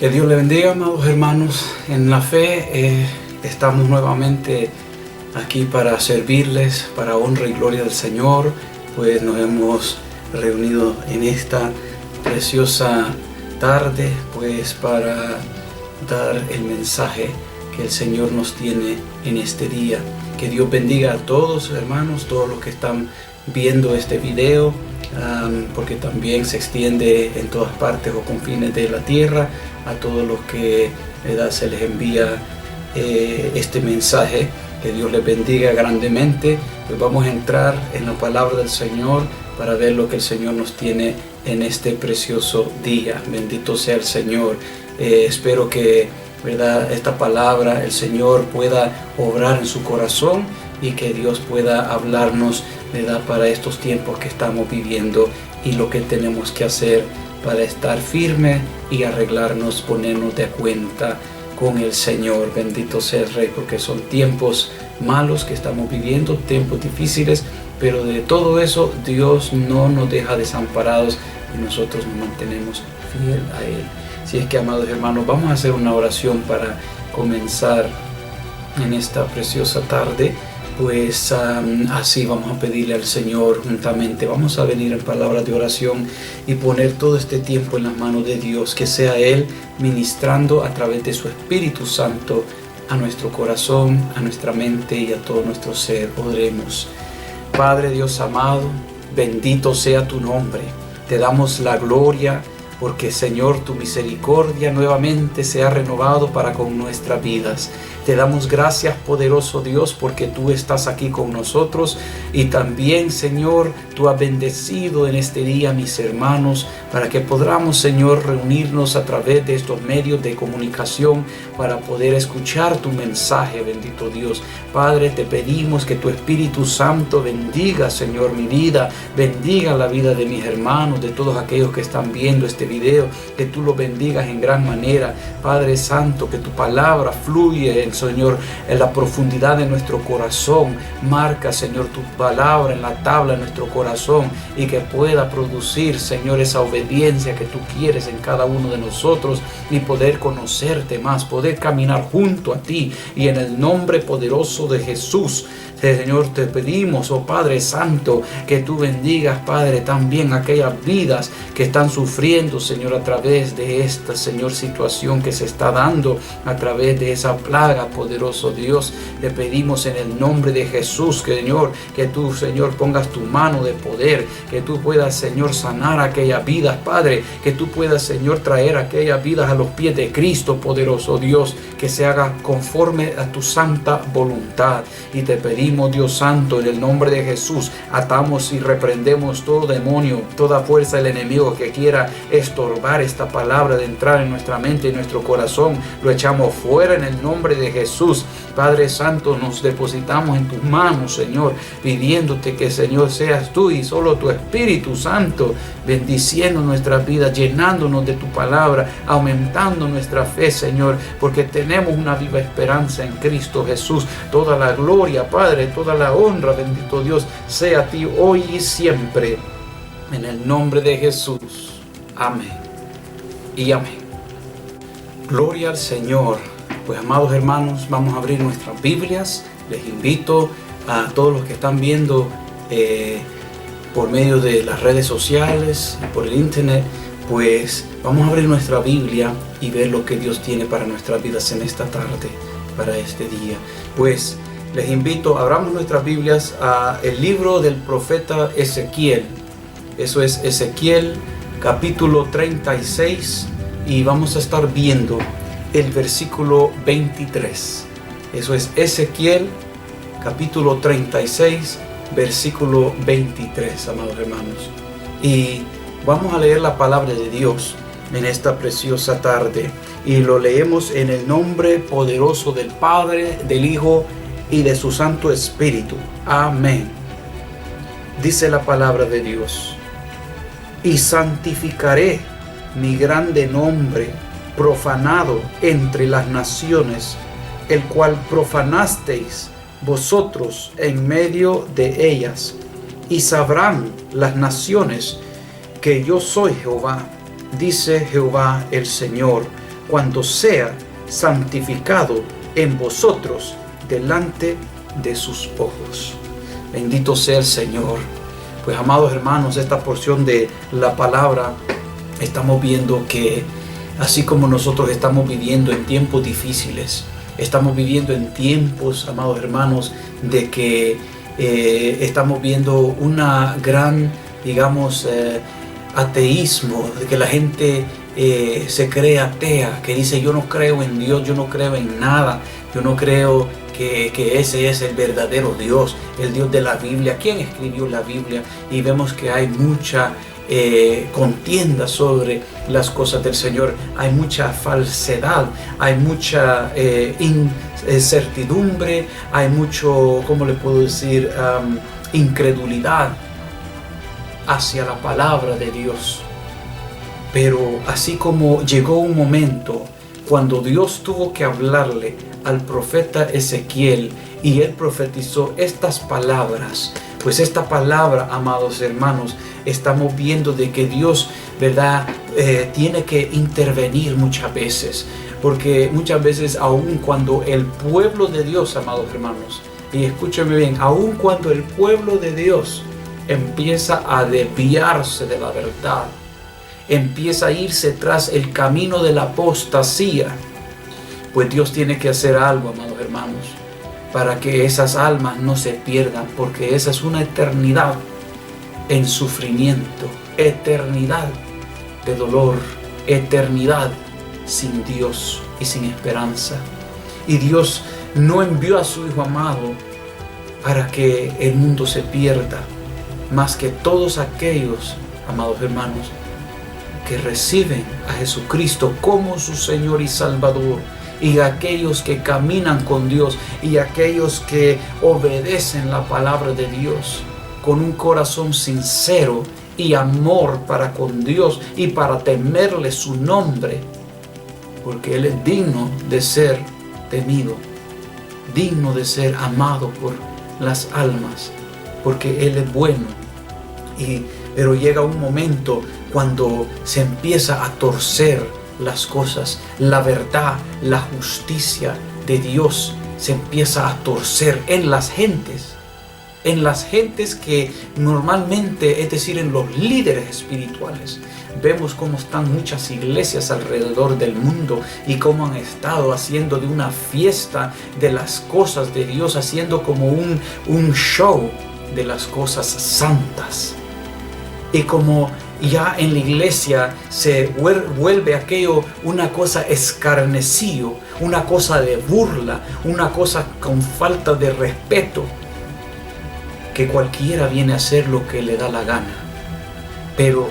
Que Dios le bendiga, amados hermanos, en la fe. Estamos nuevamente aquí para servirles, para honra y gloria del Señor. Pues nos hemos reunido en esta preciosa tarde, pues para dar el mensaje que el Señor nos tiene en este día. Que Dios bendiga a todos, hermanos, todos los que están viendo este video, porque también se extiende en todas partes o confines de la tierra. A todos los que se les envía este mensaje, que Dios les bendiga grandemente. Pues vamos a entrar en la palabra del Señor para ver lo que el Señor nos tiene en este precioso día. Bendito sea el Señor. Espero que, ¿verdad?, esta palabra el Señor pueda obrar en su corazón y que Dios pueda hablarnos, ¿verdad?, para estos tiempos que estamos viviendo y lo que tenemos que hacer para estar firme y arreglarnos, ponernos de cuenta con el Señor. Bendito sea el Rey, porque son tiempos malos que estamos viviendo, tiempos difíciles, pero de todo eso Dios no nos deja desamparados y nosotros nos mantenemos fiel a Él. Si es que, amados hermanos, vamos a hacer una oración para comenzar en esta preciosa tarde. Pues así vamos a pedirle al Señor juntamente. Vamos a venir en palabras de oración y poner todo este tiempo en las manos de Dios, que sea Él ministrando a través de su Espíritu Santo a nuestro corazón, a nuestra mente y a todo nuestro ser. Oremos. Padre Dios amado, bendito sea tu nombre. Te damos la gloria porque, Señor, tu misericordia nuevamente se ha renovado para con nuestras vidas. Te damos gracias, poderoso Dios, porque tú estás aquí con nosotros y también, Señor, tú has bendecido en este día a mis hermanos para que podamos, Señor, reunirnos a través de estos medios de comunicación para poder escuchar tu mensaje, bendito Dios. Padre, te pedimos que tu Espíritu Santo bendiga, Señor, mi vida, bendiga la vida de mis hermanos, de todos aquellos que están viendo este video, que tú los bendigas en gran manera. Padre Santo, que tu palabra fluye, Señor, en la profundidad de nuestro corazón. Marca, Señor, tu palabra en la tabla de nuestro corazón y que pueda producir, Señor, esa obediencia que tú quieres en cada uno de nosotros y poder conocerte más, poder caminar junto a ti. Y en el nombre poderoso de Jesús, Señor, te pedimos, oh Padre Santo, que tú bendigas, Padre, también aquellas vidas que están sufriendo, Señor, a través de esta, Señor, situación que se está dando, a través de esa plaga, poderoso Dios. Te pedimos en el nombre de Jesús, que, Señor, que tú, Señor, pongas tu mano de poder, que tú puedas, Señor, sanar aquellas vidas, Padre, que tú puedas, Señor, traer aquellas vidas a los pies de Cristo, poderoso Dios, que se haga conforme a tu santa voluntad. Y te pedimos, Dios Santo, en el nombre de Jesús, atamos y reprendemos todo demonio, toda fuerza del enemigo que quiera estorbar esta palabra de entrar en nuestra mente y nuestro corazón. Lo echamos fuera en el nombre de Jesús. Padre Santo, nos depositamos en tus manos, Señor, pidiéndote que, Señor, seas tú y solo tu Espíritu Santo bendiciendo nuestras vidas, llenándonos de tu palabra, aumentando nuestra fe, Señor, porque tenemos una viva esperanza en Cristo Jesús. Toda la gloria, Padre, toda la honra, bendito Dios, sea a ti hoy y siempre, en el nombre de Jesús. Amén y amén. Gloria al Señor. Pues, amados hermanos, vamos a abrir nuestras Biblias. Les invito a todos los que están viendo por medio de las redes sociales y por el internet, pues vamos a abrir nuestra Biblia y ver lo que Dios tiene para nuestras vidas en esta tarde, para este día. Pues les invito, abramos nuestras Biblias a el libro del profeta Ezequiel. Eso es Ezequiel capítulo 36 y vamos a estar viendo el versículo 23. Eso es Ezequiel capítulo 36 versículo 23, amados hermanos. Y vamos a leer la palabra de Dios en esta preciosa tarde y lo leemos en el nombre poderoso del Padre, del Hijo y de su Santo Espíritu. Amén. Dice la palabra de Dios: y santificaré mi grande nombre profanado entre las naciones, el cual profanasteis vosotros en medio de ellas, y sabrán las naciones que yo soy Jehová, dice Jehová el Señor, cuando sea santificado en vosotros delante de sus ojos. Bendito sea el Señor. Pues, amados hermanos, esta porción de la palabra estamos viendo que así como nosotros estamos viviendo en tiempos difíciles, estamos viviendo en tiempos, amados hermanos, de que estamos viendo una gran, digamos, ateísmo, de que la gente se cree atea, que dice: yo no creo en Dios, yo no creo en nada, yo no creo que ese es el verdadero Dios, el Dios de la Biblia. ¿Quién escribió la Biblia? Y vemos que hay mucha contienda sobre las cosas del Señor, hay mucha falsedad, hay mucha incertidumbre, hay mucho, ¿cómo le puedo decir?, incredulidad hacia la palabra de Dios. Pero así como llegó un momento cuando Dios tuvo que hablarle al profeta Ezequiel y él profetizó estas palabras, pues esta palabra, amados hermanos, estamos viendo de que Dios, ¿verdad?, tiene que intervenir muchas veces, porque muchas veces, aun cuando el pueblo de Dios, amados hermanos, y escúcheme bien, aun cuando el pueblo de Dios empieza a desviarse de la verdad, empieza a irse tras el camino de la apostasía, pues Dios tiene que hacer algo, amados hermanos, para que esas almas no se pierdan, porque esa es una eternidad en sufrimiento, eternidad de dolor, eternidad sin Dios y sin esperanza. Y Dios no envió a su Hijo amado para que el mundo se pierda, más que todos aquellos, amados hermanos, que reciben a Jesucristo como su Señor y Salvador, y aquellos que caminan con Dios, y aquellos que obedecen la palabra de Dios con un corazón sincero y amor para con Dios y para temerle su nombre, porque Él es digno de ser temido, digno de ser amado por las almas, porque Él es bueno. Pero llega un momento cuando se empieza a torcer las cosas, la verdad, la justicia de Dios se empieza a torcer en las gentes que normalmente, es decir, en los líderes espirituales. Vemos cómo están muchas iglesias alrededor del mundo y cómo han estado haciendo de una fiesta de las cosas de Dios, haciendo como un show de las cosas santas. Y como ya en la iglesia se vuelve aquello una cosa escarnecido, una cosa de burla, una cosa con falta de respeto, que cualquiera viene a hacer lo que le da la gana. Pero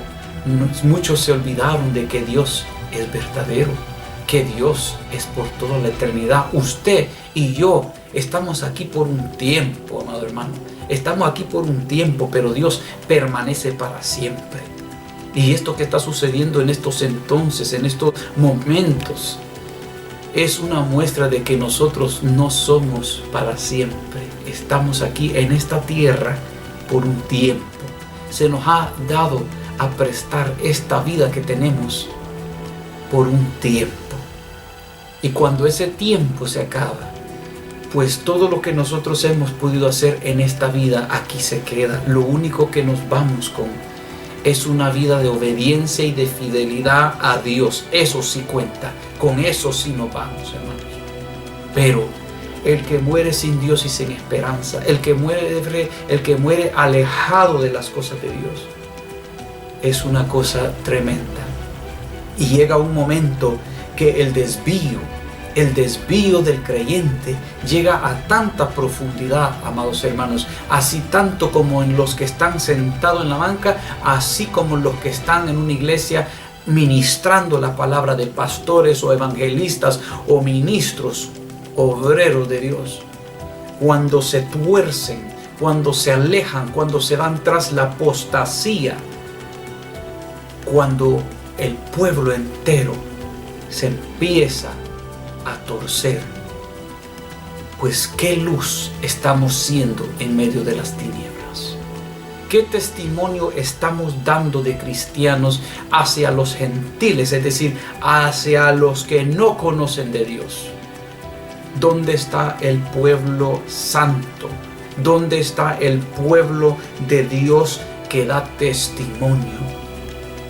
muchos se olvidaron de que Dios es verdadero, que Dios es por toda la eternidad. Usted y yo estamos aquí por un tiempo, amado hermano. Estamos aquí por un tiempo, pero Dios permanece para siempre. Y esto que está sucediendo en estos entonces, en estos momentos, es una muestra de que nosotros no somos para siempre. Estamos aquí en esta tierra por un tiempo. Se nos ha dado a prestar esta vida que tenemos por un tiempo. Y cuando ese tiempo se acaba, pues todo lo que nosotros hemos podido hacer en esta vida aquí se queda. Lo único que nos vamos con es una vida de obediencia y de fidelidad a Dios. Eso sí cuenta. Con eso sí nos vamos, hermanos. Pero el que muere sin Dios y sin esperanza, el que muere alejado de las cosas de Dios, es una cosa tremenda. Y llega un momento que el desvío del creyente llega a tanta profundidad, amados hermanos, así tanto como en los que están sentados en la banca, así como en los que están en una iglesia ministrando la palabra de pastores o evangelistas o ministros, obreros de Dios. Cuando se tuercen, cuando se alejan, cuando se van tras la apostasía, cuando el pueblo entero se empieza a torcer, pues qué luz estamos siendo en medio de las tinieblas, ¿Qué testimonio estamos dando de cristianos hacia los gentiles, es decir, hacia los que no conocen de Dios? ¿Dónde está el pueblo santo? ¿Dónde está el pueblo de Dios que da testimonio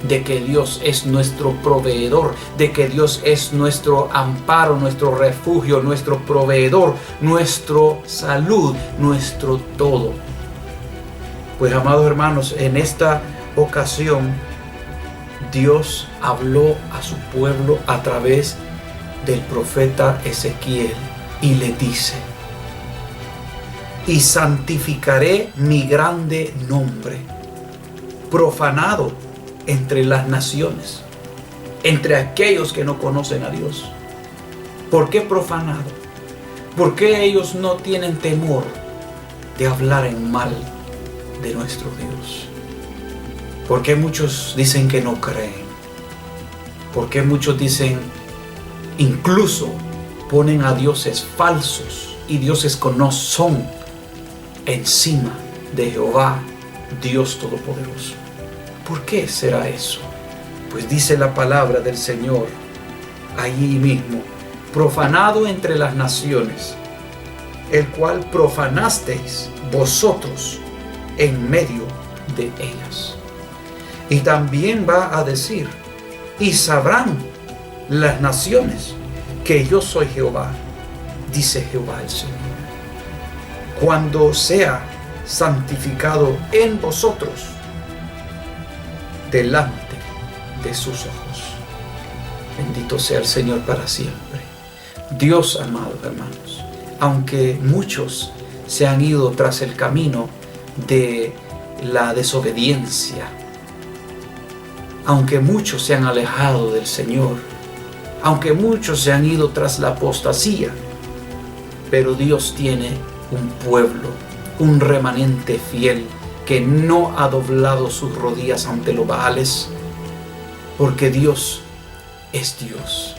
de que Dios es nuestro proveedor, de que Dios es nuestro amparo, nuestro refugio, nuestro proveedor, nuestro salud, nuestro todo? Pues, amados hermanos, en esta ocasión Dios habló a su pueblo a través del profeta Ezequiel y le dice: y santificaré mi grande nombre, profanado entre las naciones, entre aquellos que no conocen a Dios. ¿Por qué profanado? ¿Por qué ellos no tienen temor de hablar en mal de nuestro Dios? ¿Por qué muchos dicen que no creen? ¿Por qué muchos dicen, incluso ponen a dioses falsos y dioses que no son encima de Jehová, Dios Todopoderoso? ¿Por qué será eso? Pues dice la palabra del Señor allí mismo: profanado entre las naciones, el cual profanasteis vosotros en medio de ellas. Y también va a decir: y sabrán las naciones que yo soy Jehová, dice Jehová el Señor, cuando sea santificado en vosotros delante de sus ojos. Bendito sea el Señor para siempre. Dios, amados hermanos, aunque muchos se han ido tras el camino de la desobediencia, aunque muchos se han alejado del Señor, aunque muchos se han ido tras la apostasía, pero Dios tiene un pueblo, un remanente fiel que no ha doblado sus rodillas ante los Baales, porque Dios es Dios.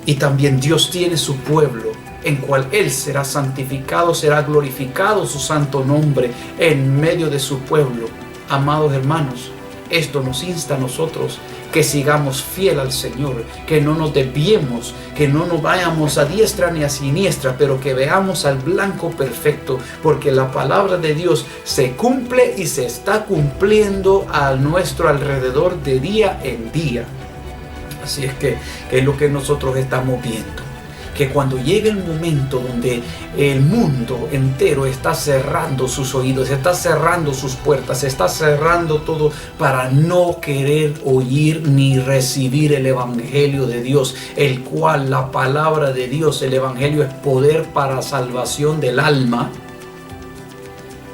Y también Dios tiene su pueblo, en cual Él será santificado, será glorificado su santo nombre en medio de su pueblo. Amados hermanos, esto nos insta a nosotros que sigamos fiel al Señor, que no nos desviemos, que no nos vayamos a diestra ni a siniestra, pero que veamos al blanco perfecto, porque la palabra de Dios se cumple y se está cumpliendo a nuestro alrededor de día en día. Así es que es lo que nosotros estamos viendo, que cuando llegue el momento donde el mundo entero está cerrando sus oídos, está cerrando sus puertas, está cerrando todo para no querer oír ni recibir el Evangelio de Dios, el cual la palabra de Dios, el Evangelio, es poder para salvación del alma.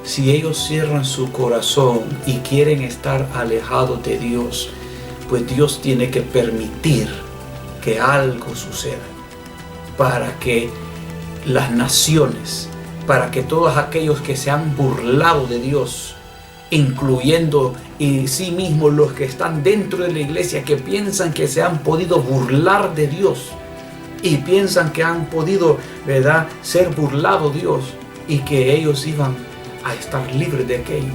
Si ellos cierran su corazón y quieren estar alejados de Dios, pues Dios tiene que permitir que algo suceda, para que las naciones, para que todos aquellos que se han burlado de Dios, incluyendo en sí mismos los que están dentro de la iglesia, que piensan que se han podido burlar de Dios y piensan que han podido, ¿verdad?, ser burlado Dios y que ellos iban a estar libres de aquello,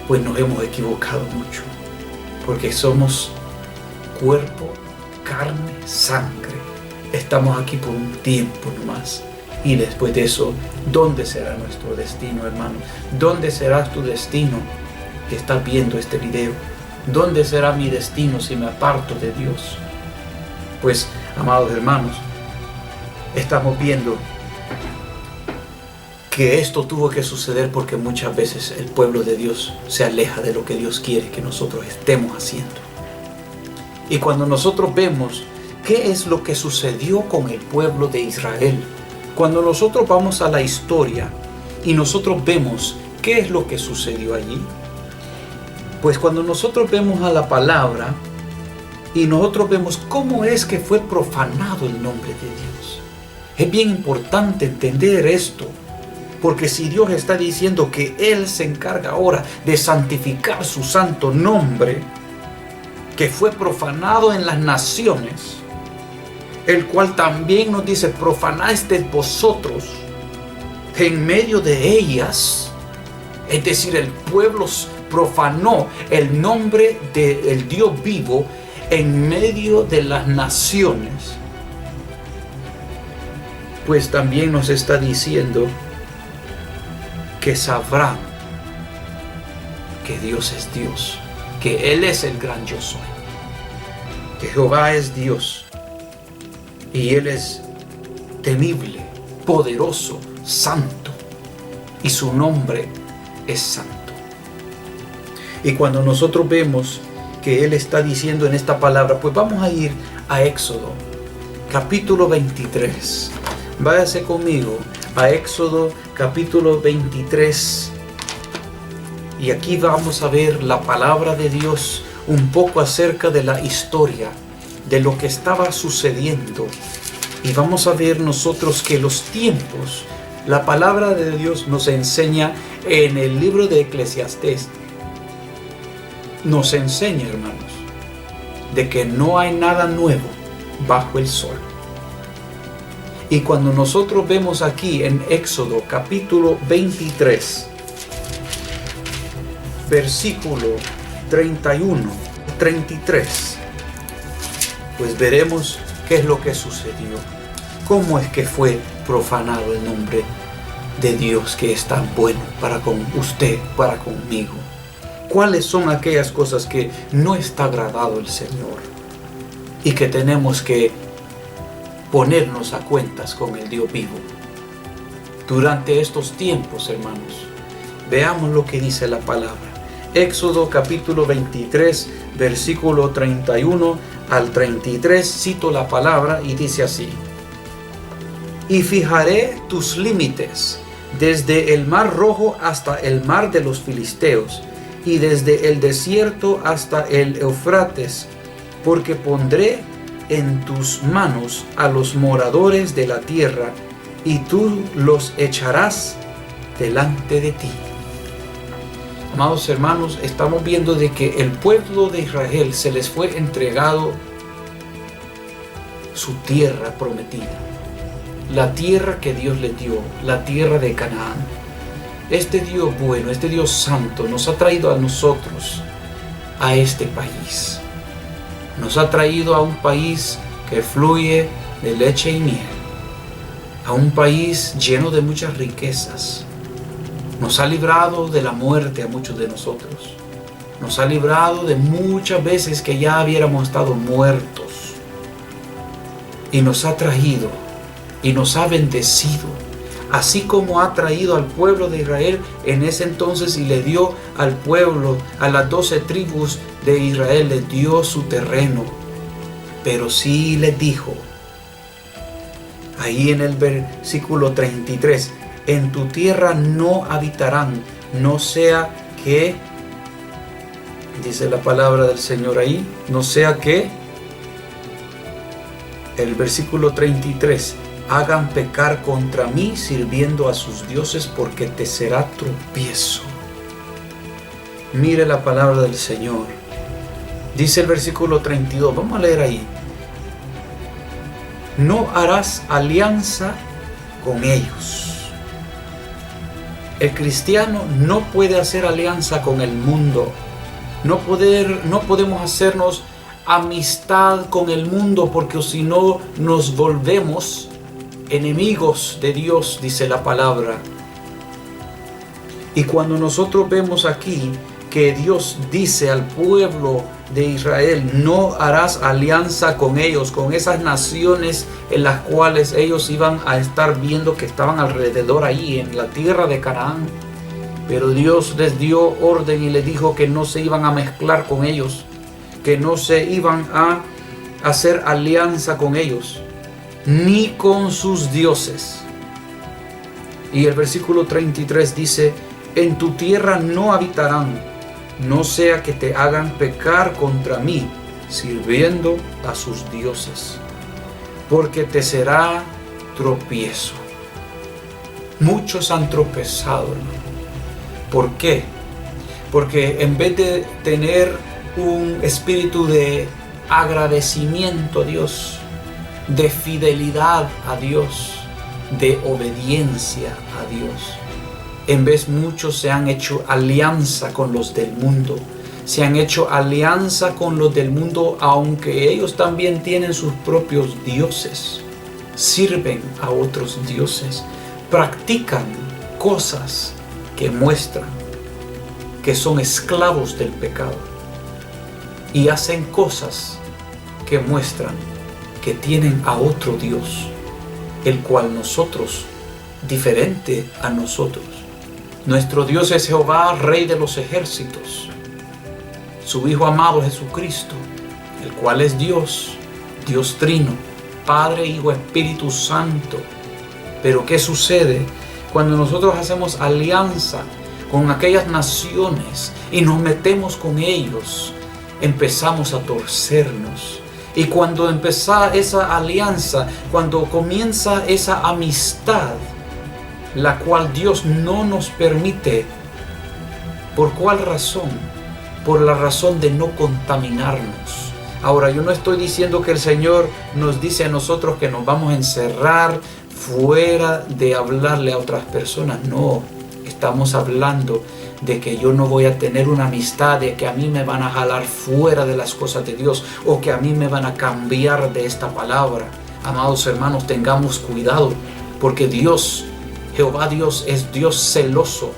pues nos hemos equivocado mucho, porque somos cuerpo, carne, sangre. Estamos aquí por un tiempo nomás, y después de eso, ¿dónde será nuestro destino, hermano? ¿Dónde será tu destino que estás viendo este video? ¿Dónde será mi destino si me aparto de Dios? Pues, amados hermanos, estamos viendo que esto tuvo que suceder porque muchas veces el pueblo de Dios se aleja de lo que Dios quiere que nosotros estemos haciendo. Y cuando nosotros vemos qué es lo que sucedió con el pueblo de Israel, cuando nosotros vamos a la historia y nosotros vemos qué es lo que sucedió allí, pues cuando nosotros vemos a la palabra y nosotros vemos cómo es que fue profanado el nombre de Dios, es bien importante entender esto, porque si Dios está diciendo que Él se encarga ahora de santificar su santo nombre, que fue profanado en las naciones, el cual también nos dice: profanasteis vosotros en medio de ellas, Es decir, el pueblo profanó el nombre del Dios vivo en medio de las naciones. Pues también nos está diciendo que sabrán que Dios es Dios, que Él es el gran yo soy, que Jehová es Dios y Él es temible, poderoso, santo, y su nombre es santo. Y cuando nosotros vemos que Él está diciendo en esta palabra, pues vamos a ir a Éxodo, capítulo 23. Váyase conmigo a Éxodo, capítulo 23. Y aquí vamos a ver la palabra de Dios un poco acerca de la historia, de lo que estaba sucediendo. Y vamos a ver nosotros que los tiempos, la palabra de Dios nos enseña en el libro de Eclesiastés, nos enseña, hermanos, de que no hay nada nuevo bajo el sol. Y cuando nosotros vemos aquí en Éxodo capítulo 23, versículo 31, 33, pues veremos qué es lo que sucedió, cómo es que fue profanado el nombre de Dios que es tan bueno para con usted, para conmigo. ¿Cuáles son aquellas cosas que no está agradado el Señor y que tenemos que ponernos a cuentas con el Dios vivo durante estos tiempos, hermanos? Veamos lo que dice la palabra. Éxodo capítulo 23, versículo 31 al 33, cito la palabra y dice así: y fijaré tus límites desde el mar rojo hasta el mar de los filisteos, y desde el desierto hasta el Eufrates, porque pondré en tus manos a los moradores de la tierra, y tú los echarás delante de ti. Amados hermanos, estamos viendo de que el pueblo de Israel se les fue entregado su tierra prometida, la tierra que Dios les dio, la tierra de Canaán. Este Dios bueno, este Dios santo nos ha traído a nosotros a este país. Nos ha traído a un país que fluye de leche y miel, a un país lleno de muchas riquezas. Nos ha librado de la muerte a muchos de nosotros. Nos ha librado de muchas veces que ya hubiéramos estado muertos. Y nos ha traído y nos ha bendecido, así como ha traído al pueblo de Israel en ese entonces y le dio al pueblo, a las 12 tribus de Israel, les dio su terreno. Pero sí les dijo, ahí en el versículo 33, en tu tierra no habitarán, no sea que, dice la palabra del Señor ahí, no sea que, el versículo 33, hagan pecar contra mí sirviendo a sus dioses, porque te será tropiezo. Mire la palabra del Señor. Dice el versículo 32, vamos a leer ahí. No harás alianza con ellos. El cristiano no puede hacer alianza con el mundo. No podemos hacernos amistad con el mundo, porque si no nos volvemos enemigos de Dios, dice la palabra. Y cuando nosotros vemos aquí que Dios dice al pueblo de Israel, no harás alianza con ellos, con esas naciones en las cuales ellos iban a estar viendo que estaban alrededor ahí en la tierra de Canaán. Pero Dios les dio orden y les dijo que no se iban a mezclar con ellos, que no se iban a hacer alianza con ellos, ni con sus dioses. Y el versículo 33 dice, en tu tierra no habitarán, no sea que te hagan pecar contra mí, sirviendo a sus dioses, porque te será tropiezo. Muchos han tropezado, hermano. ¿Por qué? Porque en vez de tener un espíritu de agradecimiento a Dios, de fidelidad a Dios, de obediencia a Dios, En vez muchos se han hecho alianza con los del mundo. Se han hecho alianza con los del mundo, aunque ellos también tienen sus propios dioses. Sirven a otros dioses. Practican cosas que muestran que son esclavos del pecado. Y hacen cosas que muestran que tienen a otro Dios, el cual nosotros, diferente a nosotros. Nuestro Dios es Jehová, Rey de los ejércitos. Su Hijo amado Jesucristo, el cual es Dios, Dios Trino, Padre, Hijo, Espíritu Santo. Pero ¿qué sucede cuando nosotros hacemos alianza con aquellas naciones y nos metemos con ellos? Empezamos a torcernos. Y cuando empieza esa alianza, cuando comienza esa amistad, la cual Dios no nos permite, ¿por cuál razón? Por la razón de no contaminarnos. Ahora, yo no estoy diciendo que el Señor nos dice a nosotros que nos vamos a encerrar fuera de hablarle a otras personas. No, estamos hablando de que yo no voy a tener una amistad, de que a mí me van a jalar fuera de las cosas de Dios, o que a mí me van a cambiar de esta palabra. Amados hermanos, tengamos cuidado, porque Dios, Jehová Dios, es Dios celoso,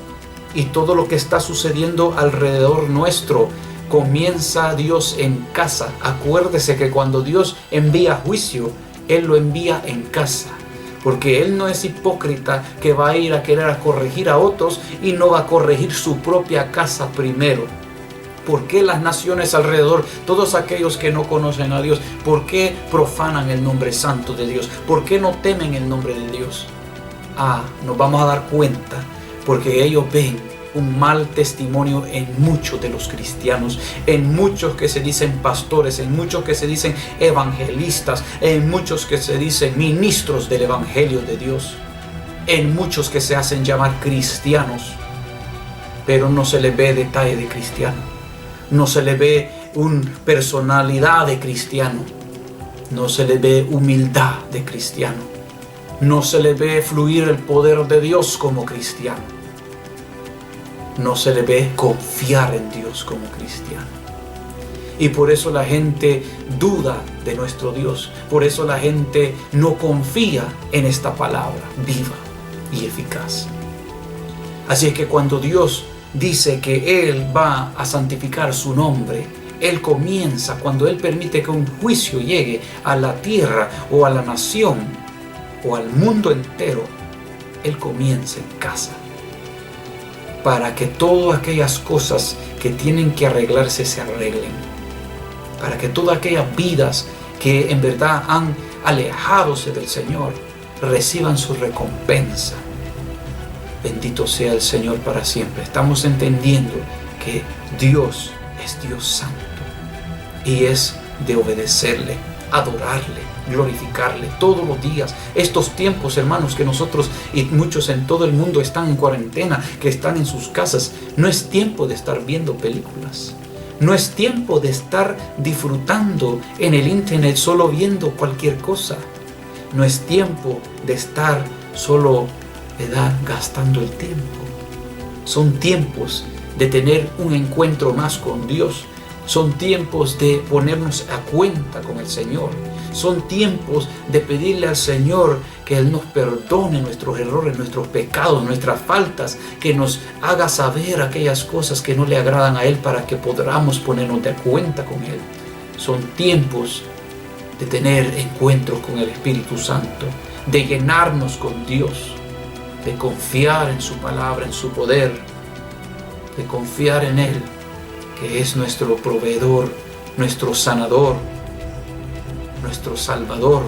y todo lo que está sucediendo alrededor nuestro, comienza Dios en casa. Acuérdese que cuando Dios envía juicio, Él lo envía en casa. Porque Él no es hipócrita que va a ir a querer a corregir a otros y no va a corregir su propia casa primero. ¿Por qué las naciones alrededor, todos aquellos que no conocen a Dios, por qué profanan el nombre santo de Dios? ¿Por qué no temen el nombre de Dios? Nos vamos a dar cuenta porque ellos ven un mal testimonio en muchos de los cristianos, en muchos que se dicen pastores, en muchos que se dicen evangelistas, en muchos que se dicen ministros del evangelio de Dios, en muchos que se hacen llamar cristianos, pero no se les ve detalle de cristiano, no se les ve una personalidad de cristiano, no se les ve humildad de cristiano, no se les ve fluir el poder de Dios como cristiano. No se le ve confiar en Dios como cristiano. Y por eso la gente duda de nuestro Dios. Por eso la gente no confía en esta palabra viva y eficaz. Así es que cuando Dios dice que Él va a santificar su nombre, Él comienza cuando Él permite que un juicio llegue a la tierra o a la nación o al mundo entero. Él comienza en casa, para que todas aquellas cosas que tienen que arreglarse se arreglen, para que todas aquellas vidas que en verdad han alejadose del Señor reciban su recompensa. Bendito sea el Señor para siempre. Estamos entendiendo que Dios es Dios santo y es de obedecerle, adorarle, glorificarle todos los días. Estos tiempos, hermanos, que nosotros y muchos en todo el mundo están en cuarentena, que están en sus casas, no es tiempo de estar viendo películas, no es tiempo de estar disfrutando en el internet solo viendo cualquier cosa, no es tiempo de estar solo gastando el tiempo. Son tiempos de tener un encuentro más con Dios. Son tiempos de ponernos a cuenta con el Señor. Son tiempos de pedirle al Señor que Él nos perdone nuestros errores, nuestros pecados, nuestras faltas, que nos haga saber aquellas cosas que no le agradan a Él para que podamos ponernos de cuenta con Él. Son tiempos de tener encuentros con el Espíritu Santo, de llenarnos con Dios, de confiar en su palabra, en su poder, de confiar en Él, que es nuestro proveedor, nuestro sanador, nuestro salvador,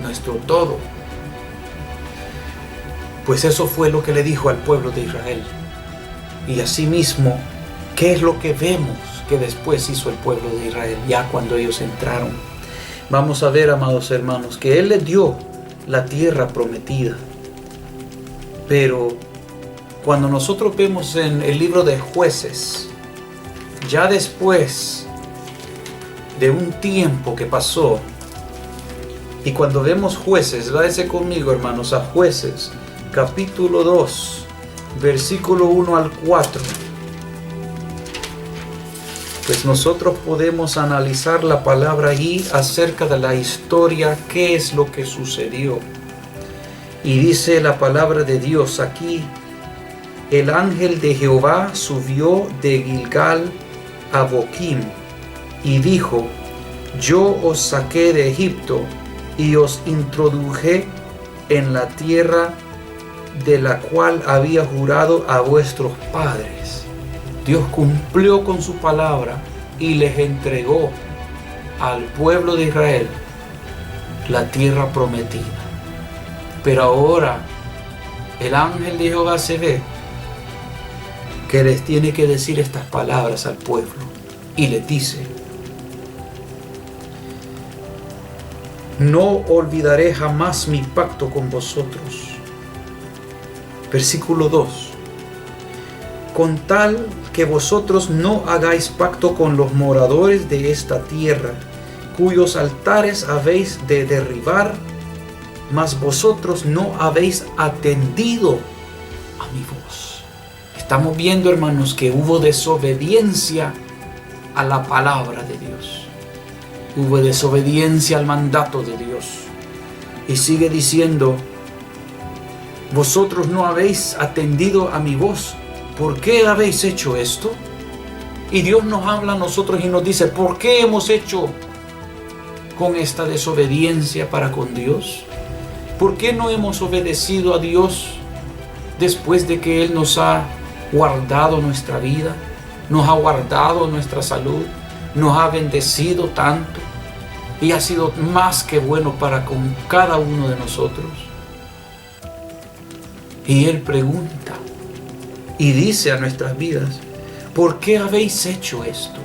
nuestro todo. Pues eso fue lo que le dijo al pueblo de Israel. Y asimismo, ¿qué es lo que vemos que después hizo el pueblo de Israel ya cuando ellos entraron? Vamos a ver, amados hermanos, que Él les dio la tierra prometida. Pero cuando nosotros vemos en el libro de Jueces, ya después de un tiempo que pasó, y cuando vemos Jueces, váyase conmigo, hermanos, a Jueces, capítulo 2, versículo 1 al 4. Pues nosotros podemos analizar la palabra allí acerca de la historia, qué es lo que sucedió. Y dice la palabra de Dios aquí: el ángel de Jehová subió de Gilgal a Boquim y dijo: yo os saqué de Egipto y os introduje en la tierra de la cual había jurado a vuestros padres. Dios cumplió con su palabra y les entregó al pueblo de Israel la tierra prometida. Pero ahora el ángel de Jehová se ve que les tiene que decir estas palabras al pueblo y les dice: no olvidaré jamás mi pacto con vosotros. Versículo 2. Con tal que vosotros no hagáis pacto con los moradores de esta tierra, cuyos altares habéis de derribar, mas vosotros no habéis atendido a mi voz. Estamos viendo, hermanos, que hubo desobediencia a la palabra de Dios. Hubo desobediencia al mandato de Dios. Y sigue diciendo: vosotros no habéis atendido a mi voz. ¿Por qué habéis hecho esto? Y Dios nos habla a nosotros y nos dice: ¿por qué hemos hecho con esta desobediencia para con Dios? ¿Por qué no hemos obedecido a Dios después de que Él nos ha guardado nuestra vida, nos ha guardado nuestra salud, nos ha bendecido tanto y ha sido más que bueno para con cada uno de nosotros? Y Él pregunta y dice a nuestras vidas: ¿por qué habéis hecho esto?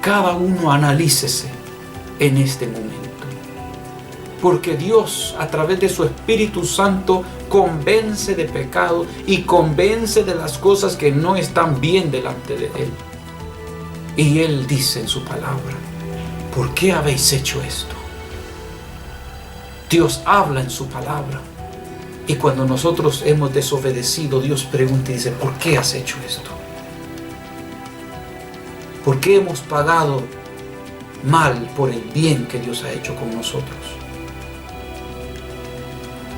Cada uno analícese en este momento. Porque Dios, a través de su Espíritu Santo, convence de pecado y convence de las cosas que no están bien delante de Él. Y Él dice en su palabra: ¿por qué habéis hecho esto? Dios habla en su palabra. Y cuando nosotros hemos desobedecido, Dios pregunta y dice: ¿por qué has hecho esto? ¿Por qué hemos pagado mal por el bien que Dios ha hecho con nosotros?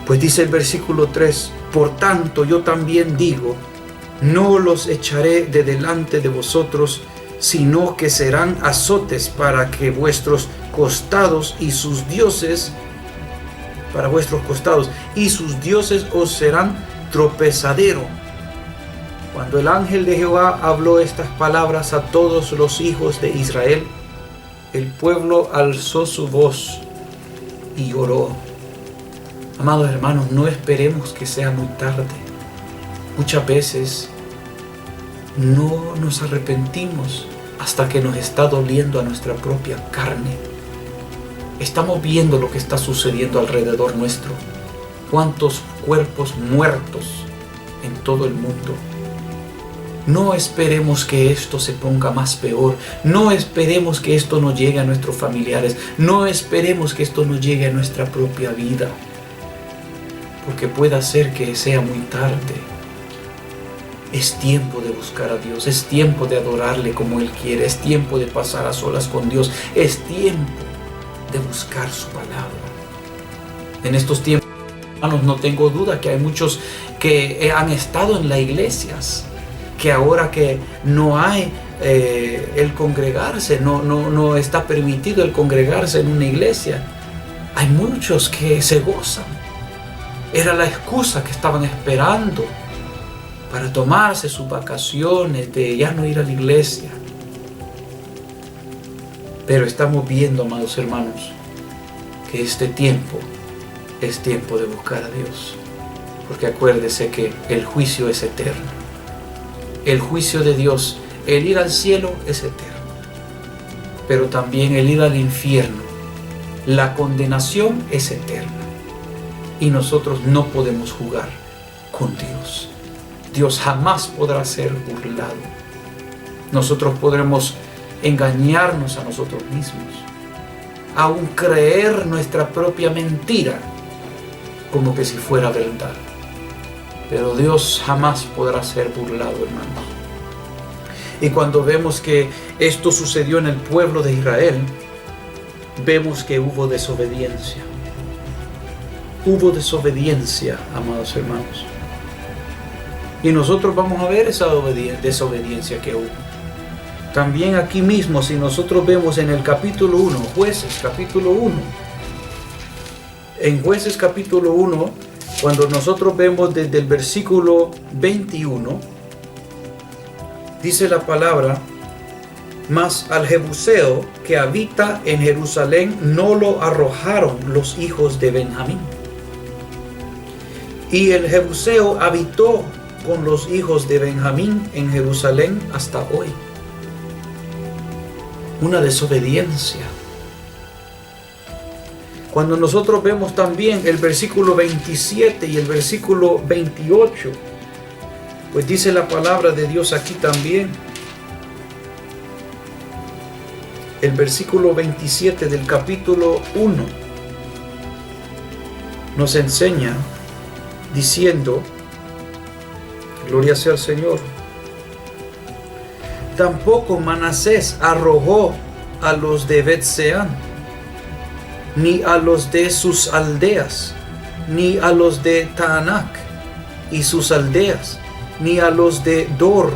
Pues dice el versículo 3: por tanto yo también digo, no los echaré de delante de vosotros, sino que serán azotes para que vuestros costados y sus dioses, para vuestros costados y sus dioses os serán tropezadero. Cuando el ángel de Jehová habló estas palabras a todos los hijos de Israel, el pueblo alzó su voz y lloró. Amados hermanos, no esperemos que sea muy tarde. Muchas veces no nos arrepentimos hasta que nos está doliendo a nuestra propia carne. Estamos viendo lo que está sucediendo alrededor nuestro. Cuántos cuerpos muertos en todo el mundo. No esperemos que esto se ponga más peor. No esperemos que esto no llegue a nuestros familiares. No esperemos que esto no llegue a nuestra propia vida. Porque puede ser que sea muy tarde. Es tiempo de buscar a Dios. Es tiempo de adorarle como Él quiere. Es tiempo de pasar a solas con Dios. Es tiempo de buscar su palabra. En estos tiempos, hermanos, no tengo duda que hay muchos que han estado en las iglesias, que ahora que no hay el congregarse, no está permitido el congregarse en una iglesia, hay muchos que se gozan. Era la excusa que estaban esperando para tomarse sus vacaciones de ya no ir a la iglesia. Pero estamos viendo, amados hermanos, que este tiempo es tiempo de buscar a Dios. Porque acuérdese que el juicio es eterno. El juicio de Dios, el ir al cielo es eterno. Pero también el ir al infierno, la condenación es eterna. Y nosotros no podemos jugar con Dios. Dios jamás podrá ser burlado. Nosotros podremos engañarnos a nosotros mismos, aún creer nuestra propia mentira como que si fuera verdad. Pero Dios jamás podrá ser burlado, hermanos. Y cuando vemos que esto sucedió en el pueblo de Israel, vemos que hubo desobediencia. Hubo desobediencia, amados hermanos. Y nosotros vamos a ver esa desobediencia que hubo. También aquí mismo, si nosotros vemos en el capítulo 1, Jueces capítulo 1, en Jueces capítulo 1, cuando nosotros vemos desde el versículo 21, dice la palabra: mas al Jebuseo que habita en Jerusalén no lo arrojaron los hijos de Benjamín. Y el Jebuseo habitó con los hijos de Benjamín en Jerusalén hasta hoy. Una desobediencia. Cuando nosotros vemos también el versículo 27 y el versículo 28, pues dice la palabra de Dios aquí también. El versículo 27 del capítulo 1 nos enseña diciendo, gloria sea al Señor: tampoco Manasés arrojó a los de Bet-Seán, ni a los de sus aldeas, ni a los de Taanac y sus aldeas, ni a los de Dor